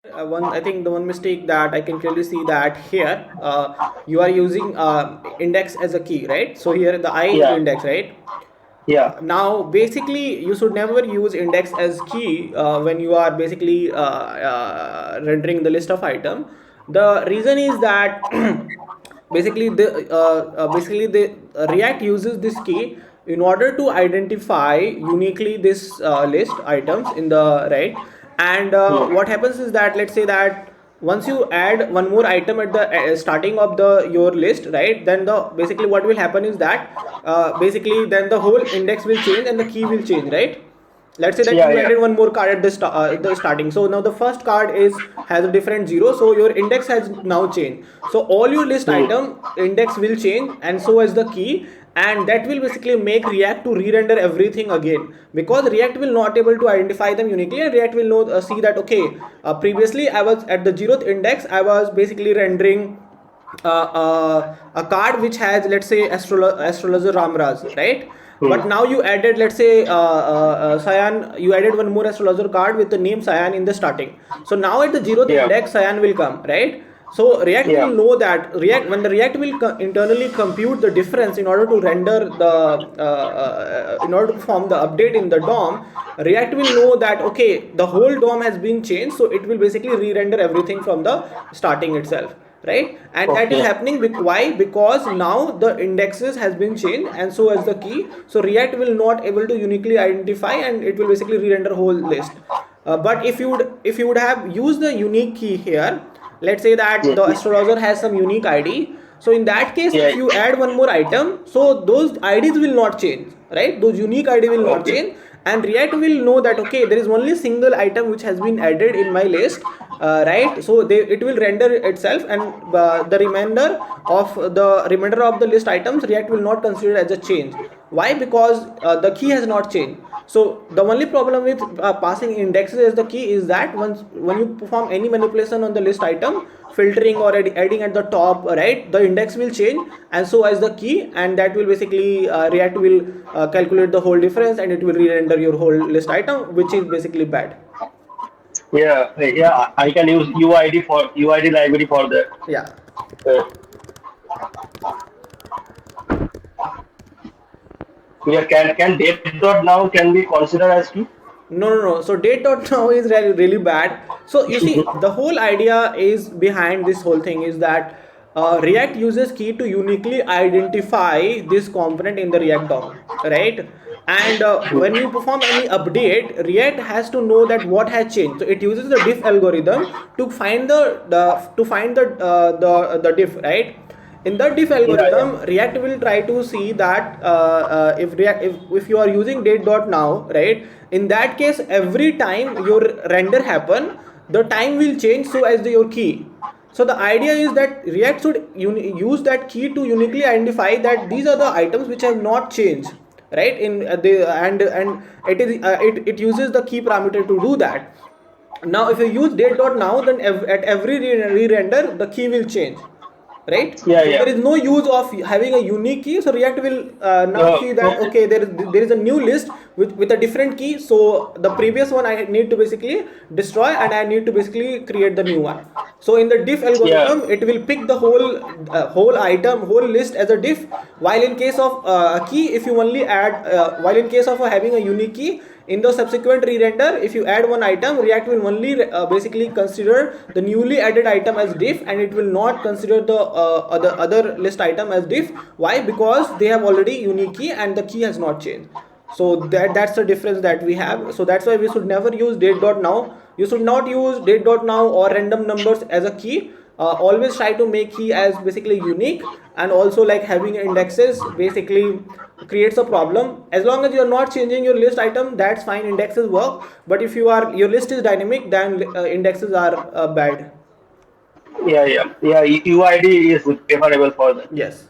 I think the one mistake that I can clearly see that here, you are using index as a key, right? So here the I is Yeah, index, right? yeah, Now basically you should never use index as key when you are basically rendering the list of item. The reason is that basically the React uses this key in order to identify uniquely this list items in the right. And hmm, what happens is that, let's say that once you add one more item at the starting of the your list, right, then the basically what will happen is that basically then the whole index will change and the key will change, right? Let's say that yeah, you yeah, added one more card at the starting, so now the first card is has a different zero, so your index has now changed, so all your list hmm, item index will change and so as the key. And that will basically make React to re-render everything again, because React will not able to identify them uniquely, and React will know see that, okay, previously I was at the zeroth index, I was basically rendering a card which has, let's say, astrologer Ramraz, right? hmm, But now you added, let's say, Cyan, you added one more astrologer card with the name Cyan in the starting, so now at the zeroth yeah, index Cyan will come, right? So React will yeah. know that, React, when the React will internally compute the difference in order to render the in order to perform the update in the DOM, React will know that, okay, the whole DOM has been changed, so it will basically re-render everything from the starting itself, right? And that is Okay, happening why? Because now the indexes has been changed and so as the key, so React will not able to uniquely identify and it will basically re-render whole list. But if you would have used the unique key here, let's say that yeah, the astrologer has some unique ID, so in that case yeah, if you add one more item, so those IDs will not change, right? Those unique ID will not okay, change, and React will know that, okay, there is only single item which has been added in my list, right? So it will render itself, and the remainder of the list items React will not consider as a change. Why? Because the key has not changed. So the only problem with passing indexes as the key is that once when you perform any manipulation on the list item, filtering or adding at the top, right, the index will change and so as the key, and that will basically React will calculate the whole difference and it will re-render your whole list item, which is basically bad. yeah, yeah. I can use UID for UID library for that. Yeah. Uh, yeah, can date dot now can be considered as key? No. So date.now is really, really bad. So you see, the whole idea is behind this whole thing is that React uses key to uniquely identify this component in the React DOM, right? And when you perform any update, React has to know that what has changed. So it uses the diff algorithm to find the diff, right? In the diff Yeah, yeah, algorithm, React will try to see that if you are using date.now, right, in that case every time your render happen, the time will change so as your key. So the idea is that React should use that key to uniquely identify that these are the items which have not changed, right? In the and it uses the key parameter to do that. Now if you use date.now, then at every re-render the key will change, right? yeah, So yeah. there is no use of having a unique key, so React will now see that, Okay. okay, there is a new list with a different key, so the previous one I need to basically destroy and I need to basically create the new one. So in the diff Yeah, algorithm it will pick the whole item, whole list as a diff, while in case of a key, if you only add while in case of having a unique key, in the subsequent re-render, if you add one item, React will only basically consider the newly added item as diff, and it will not consider the other list item as diff. Why? Because they have already unique key and the key has not changed. So that's the difference that we have. So that's why we should never use date.now. You should not use date.now or random numbers as a key. Always try to make key as basically unique, and also like having indexes basically creates a problem. As long as you're not changing your list item, that's fine, indexes work. But if your list is dynamic, then indexes are bad. yeah, yeah, yeah. UID is preferable for that. Yes.